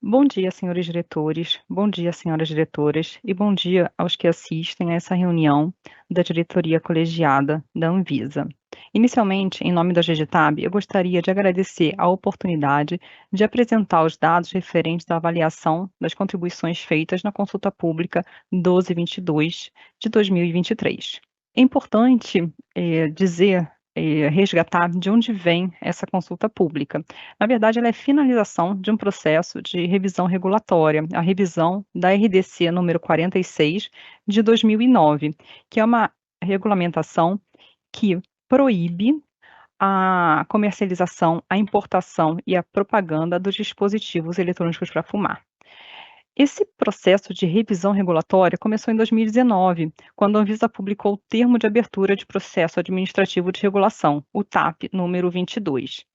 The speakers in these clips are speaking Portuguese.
Bom dia, senhores diretores, bom dia, senhoras diretoras, e bom dia aos que assistem a essa reunião da diretoria colegiada da Anvisa. Inicialmente, em nome da GGTAB, eu gostaria de agradecer a oportunidade de apresentar os dados referentes à avaliação das contribuições feitas na consulta pública 1222 de 2023. É importante resgatar de onde vem essa consulta pública. Na verdade, ela é finalização de um processo de revisão regulatória, a revisão da RDC número 46 de 2009, que é uma regulamentação que proíbe a comercialização, a importação e a propaganda dos dispositivos eletrônicos para fumar. Esse processo de revisão regulatória começou em 2019, quando a Anvisa publicou o Termo de Abertura de Processo Administrativo de Regulação, o TAP número 22.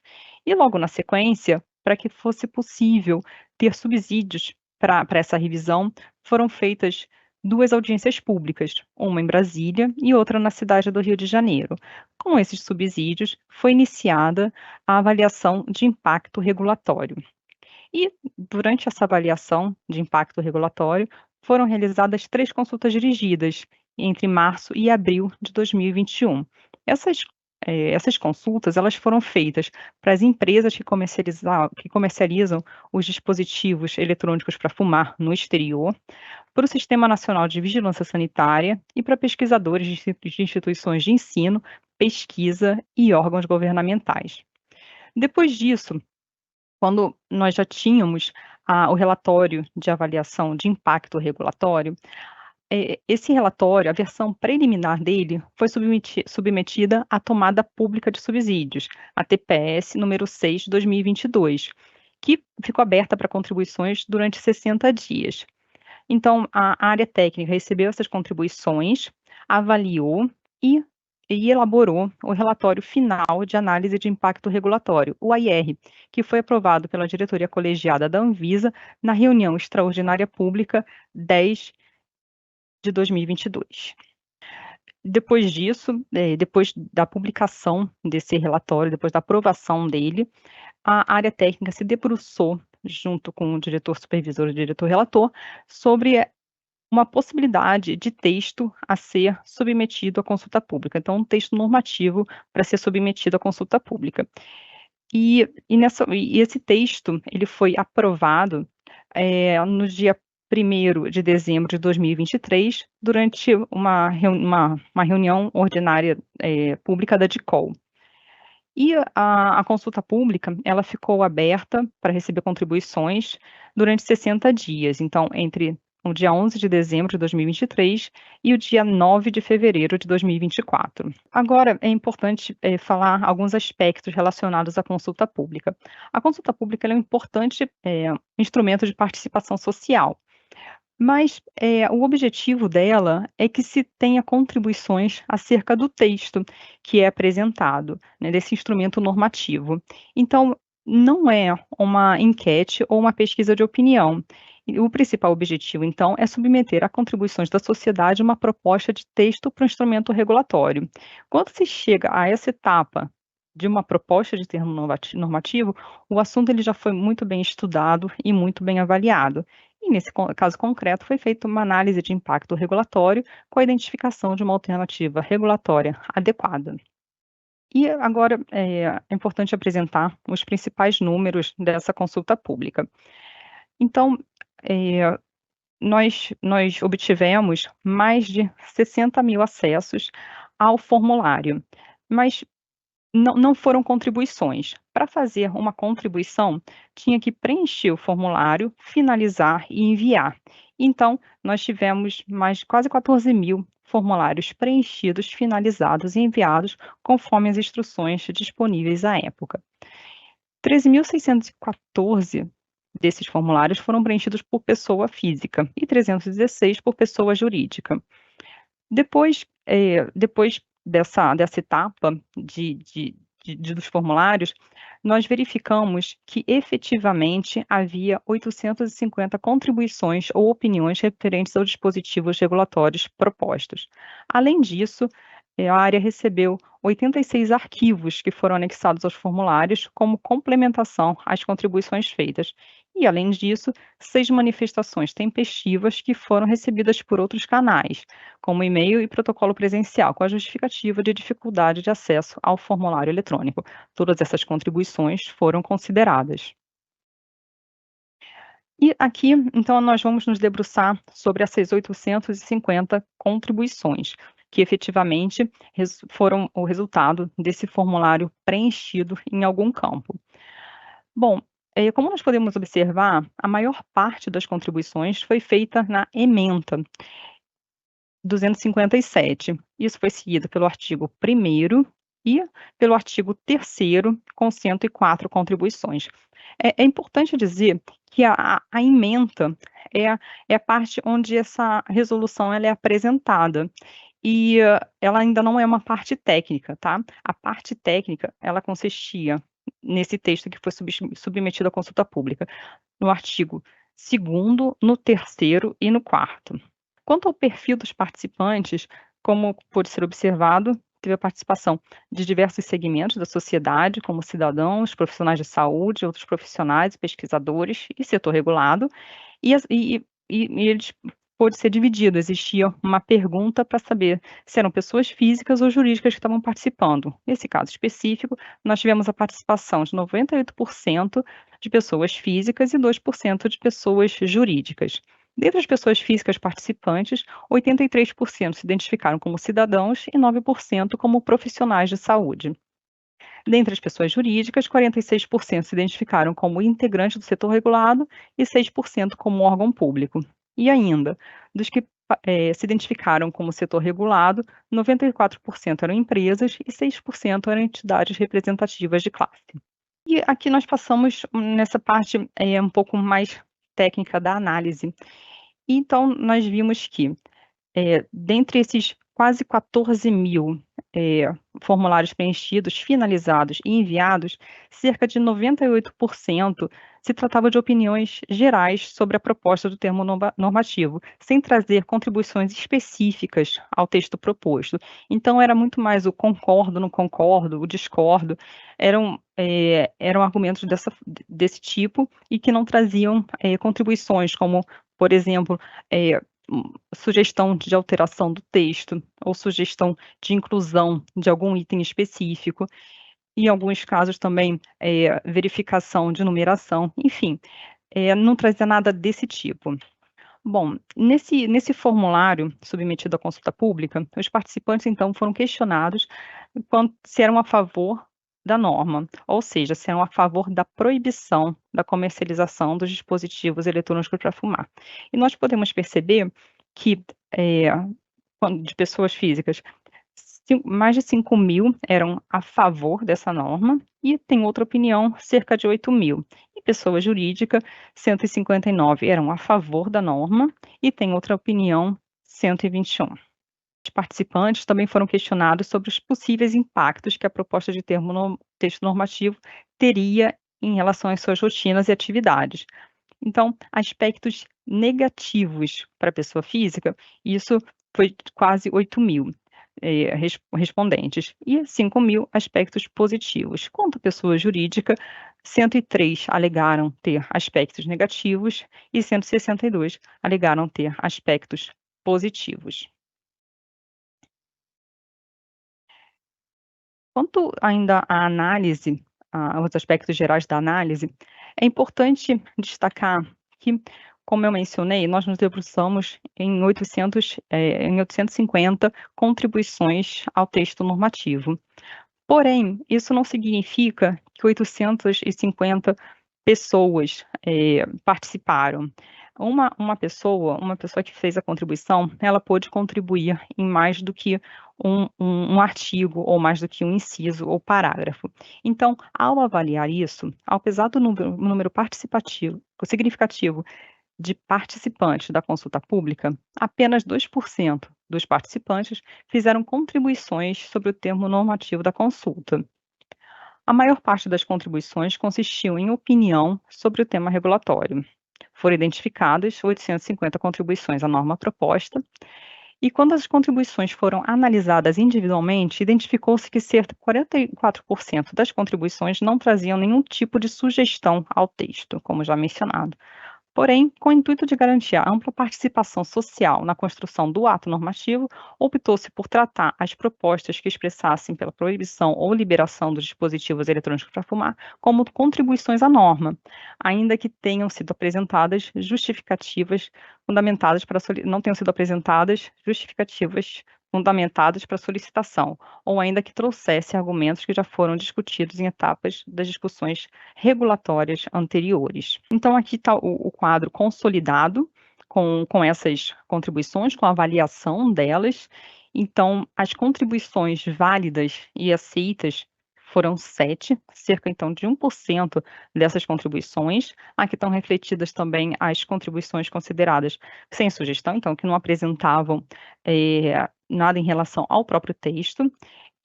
E logo na sequência, para que fosse possível ter subsídios para essa revisão, foram feitas duas audiências públicas, uma em Brasília e outra na cidade do Rio de Janeiro. Com esses subsídios, foi iniciada a avaliação de impacto regulatório. E, durante essa avaliação de impacto regulatório, foram realizadas 3 consultas dirigidas entre março e abril de 2021. Essas consultas, elas foram feitas para as empresas que comercializam os dispositivos eletrônicos para fumar no exterior, para o Sistema Nacional de Vigilância Sanitária e para pesquisadores de instituições de ensino, pesquisa e órgãos governamentais. Depois disso, quando nós já tínhamos o relatório de avaliação de impacto regulatório, esse relatório, a versão preliminar dele, foi submetida à tomada pública de subsídios, a TPS número 6 de 2022, que ficou aberta para contribuições durante 60 dias. Então, a área técnica recebeu essas contribuições, avaliou e elaborou o relatório final de análise de impacto regulatório, o AIR, que foi aprovado pela diretoria colegiada da Anvisa na reunião extraordinária pública 10 de 2022. Depois disso, depois da publicação desse relatório, depois da aprovação dele, a área técnica se debruçou, junto com o diretor supervisor e o diretor relator, sobre uma possibilidade de texto a ser submetido à consulta pública. Então, um texto normativo para ser submetido à consulta pública. E esse texto, ele foi aprovado no dia 1º de dezembro de 2023, durante uma reunião ordinária pública da DICOL. E a consulta pública, ela ficou aberta para receber contribuições durante 60 dias, então, entre o dia 11 de dezembro de 2023 e o dia 9 de fevereiro de 2024. Agora, é importante falar alguns aspectos relacionados à consulta pública. A consulta pública ela é um importante instrumento de participação social, mas o objetivo dela é que se tenha contribuições acerca do texto que é apresentado, né, desse instrumento normativo. Então, não é uma enquete ou uma pesquisa de opinião. E o principal objetivo, então, é submeter a contribuições da sociedade uma proposta de texto para o instrumento regulatório. Quando se chega a essa etapa de uma proposta de termo normativo, o assunto ele já foi muito bem estudado e muito bem avaliado. E nesse caso concreto, foi feita uma análise de impacto regulatório com a identificação de uma alternativa regulatória adequada. E agora é importante apresentar os principais números dessa consulta pública. Então, nós obtivemos mais de 60 mil acessos ao formulário, mas não foram contribuições. Para fazer uma contribuição, tinha que preencher o formulário, finalizar e enviar. Então, nós tivemos mais de quase 14 mil formulários preenchidos, finalizados e enviados conforme as instruções disponíveis à época. 13.614 desses formulários foram preenchidos por pessoa física e 316 por pessoa jurídica. Depois dessa etapa dos formulários, nós verificamos que efetivamente havia 850 contribuições ou opiniões referentes aos dispositivos regulatórios propostos. Além disso, a área recebeu 86 arquivos que foram anexados aos formulários como complementação às contribuições feitas. E, além disso, 6 manifestações tempestivas que foram recebidas por outros canais, como e-mail e protocolo presencial, com a justificativa de dificuldade de acesso ao formulário eletrônico. Todas essas contribuições foram consideradas. E aqui, então, nós vamos nos debruçar sobre essas 850 contribuições, que efetivamente foram o resultado desse formulário preenchido em algum campo. Bom, como nós podemos observar, a maior parte das contribuições foi feita na ementa 257. Isso foi seguido pelo artigo 1º e pelo artigo 3º, com 104 contribuições. É importante dizer que a ementa é a parte onde essa resolução ela é apresentada, e ela ainda não é uma parte técnica, tá. A parte técnica, ela consistia nesse texto que foi submetido à consulta pública, no artigo 2º, no 3º e no 4º. Quanto ao perfil dos participantes, como pôde ser observado, teve a participação de diversos segmentos da sociedade, como cidadãos, profissionais de saúde, outros profissionais, pesquisadores e setor regulado, e eles pôde ser dividido, existia uma pergunta para saber se eram pessoas físicas ou jurídicas que estavam participando. Nesse caso específico, nós tivemos a participação de 98% de pessoas físicas e 2% de pessoas jurídicas. Dentre as pessoas físicas participantes, 83% se identificaram como cidadãos e 9% como profissionais de saúde. Dentre as pessoas jurídicas, 46% se identificaram como integrantes do setor regulado e 6% como órgão público. E ainda, dos que se identificaram como setor regulado, 94% eram empresas e 6% eram entidades representativas de classe. E aqui nós passamos nessa parte um pouco mais técnica da análise. Então, nós vimos que, dentre esses quase 14.000 formulários preenchidos, finalizados e enviados, cerca de 98% se tratava de opiniões gerais sobre a proposta do termo normativo, sem trazer contribuições específicas ao texto proposto. Então, era muito mais o concordo, não concordo, o discordo, eram argumentos desse tipo e que não traziam contribuições como, por exemplo, sugestão de alteração do texto ou sugestão de inclusão de algum item específico, em alguns casos também verificação de numeração, enfim, não trazia nada desse tipo. Bom, nesse formulário submetido à consulta pública, os participantes então foram questionados se eram a favor da norma, ou seja, se eram a favor da proibição da comercialização dos dispositivos eletrônicos para fumar. E nós podemos perceber que, de pessoas físicas, mais de 5.000 eram a favor dessa norma e tem outra opinião, cerca de 8.000. E pessoa jurídica, 159 eram a favor da norma e tem outra opinião, 121. Os participantes também foram questionados sobre os possíveis impactos que a proposta de termo no texto normativo teria em relação às suas rotinas e atividades. Então, aspectos negativos para a pessoa física, isso foi quase 8.000 respondentes, e 5.000 aspectos positivos. Quanto à pessoa jurídica, 103 alegaram ter aspectos negativos e 162 alegaram ter aspectos positivos. Quanto ainda à análise, aos aspectos gerais da análise, é importante destacar que, como eu mencionei, nós nos debruçamos em 850 contribuições ao texto normativo. Porém, isso não significa que 850 pessoas participaram. Uma pessoa que fez a contribuição, ela pôde contribuir em mais do que um artigo, ou mais do que um inciso ou parágrafo. Então, ao avaliar isso, apesar do número participativo, significativo de participantes da consulta pública, apenas 2% dos participantes fizeram contribuições sobre o termo normativo da consulta. A maior parte das contribuições consistiu em opinião sobre o tema regulatório. Foram identificadas 850 contribuições à norma proposta E quando as contribuições foram analisadas individualmente, identificou-se que cerca de 44% das contribuições não traziam nenhum tipo de sugestão ao texto, como já mencionado. Porém, com o intuito de garantir a ampla participação social na construção do ato normativo, optou-se por tratar as propostas que expressassem pela proibição ou liberação dos dispositivos eletrônicos para fumar como contribuições à norma, ainda que tenham sido apresentadas justificativas fundamentadas para não tenham sido apresentadas justificativas fundamentadas para solicitação, ou ainda que trouxesse argumentos que já foram discutidos em etapas das discussões regulatórias anteriores. Então, aqui está o quadro consolidado com essas contribuições, com a avaliação delas. Então, as contribuições válidas e aceitas foram 7, cerca então de 1% dessas contribuições. Aqui estão refletidas também as contribuições consideradas sem sugestão, então que não apresentavam nada em relação ao próprio texto.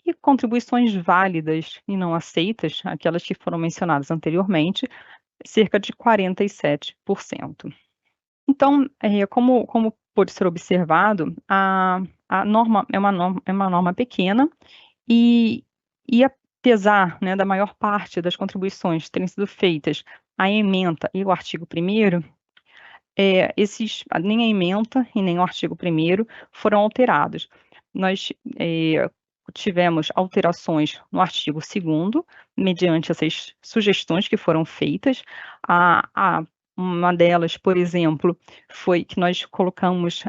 E contribuições válidas e não aceitas, aquelas que foram mencionadas anteriormente, cerca de 47%. Então, como pôde ser observado, a norma é uma norma pequena e apesar, né, da maior parte das contribuições terem sido feitas à ementa e o artigo 1º, nem a ementa e nem o artigo 1º foram alterados. Nós tivemos alterações no artigo 2º, mediante essas sugestões que foram feitas. Uma delas, por exemplo, foi que nós colocamos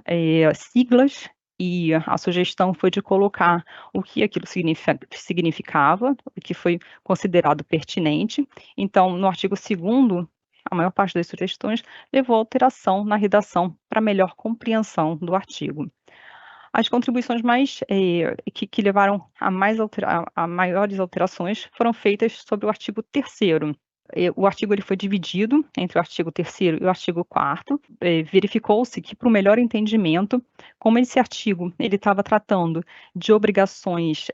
siglas e a sugestão foi de colocar o que aquilo significava, o que foi considerado pertinente. Então, no artigo 2º, a maior parte das sugestões levou à alteração na redação para melhor compreensão do artigo. As contribuições que levaram a maiores alterações foram feitas sobre o artigo 3º. O artigo ele foi dividido entre o artigo 3º e o artigo 4º. Verificou-se que, para o melhor entendimento, como esse artigo ele estava tratando de obrigações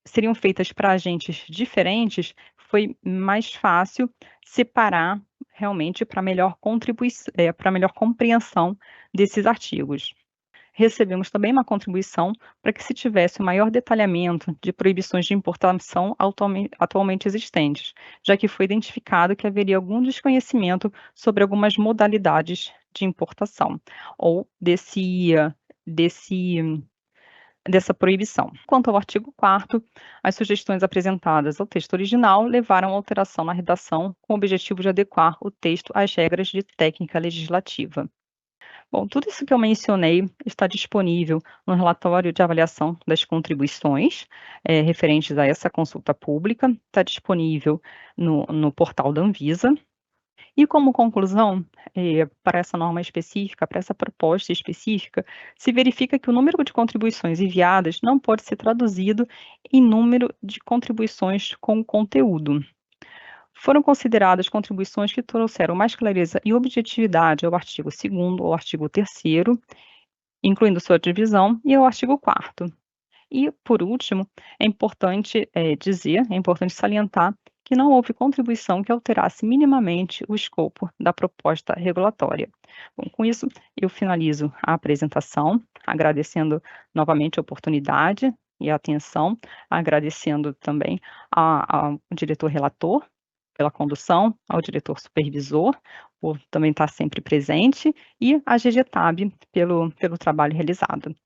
seriam feitas para agentes diferentes, foi mais fácil separar realmente para melhor compreensão desses artigos. Recebemos também uma contribuição para que se tivesse um maior detalhamento de proibições de importação atualmente existentes, já que foi identificado que haveria algum desconhecimento sobre algumas modalidades de importação ou dessa proibição. Quanto ao artigo 4º, as sugestões apresentadas ao texto original levaram à alteração na redação com o objetivo de adequar o texto às regras de técnica legislativa. Bom, tudo isso que eu mencionei está disponível no relatório de avaliação das contribuições referentes a essa consulta pública, está disponível no portal da Anvisa. E como conclusão, para essa norma específica, para essa proposta específica, se verifica que o número de contribuições enviadas não pode ser traduzido em número de contribuições com conteúdo. Foram consideradas contribuições que trouxeram mais clareza e objetividade ao artigo 2º, ao artigo 3º, incluindo sua divisão, e ao artigo 4º. E, por último, é importante salientar que não houve contribuição que alterasse minimamente o escopo da proposta regulatória. Bom, com isso, eu finalizo a apresentação, agradecendo novamente a oportunidade e a atenção, agradecendo também ao diretor relator pela condução, ao diretor supervisor, por também estar sempre presente, e à GGTAB pelo trabalho realizado.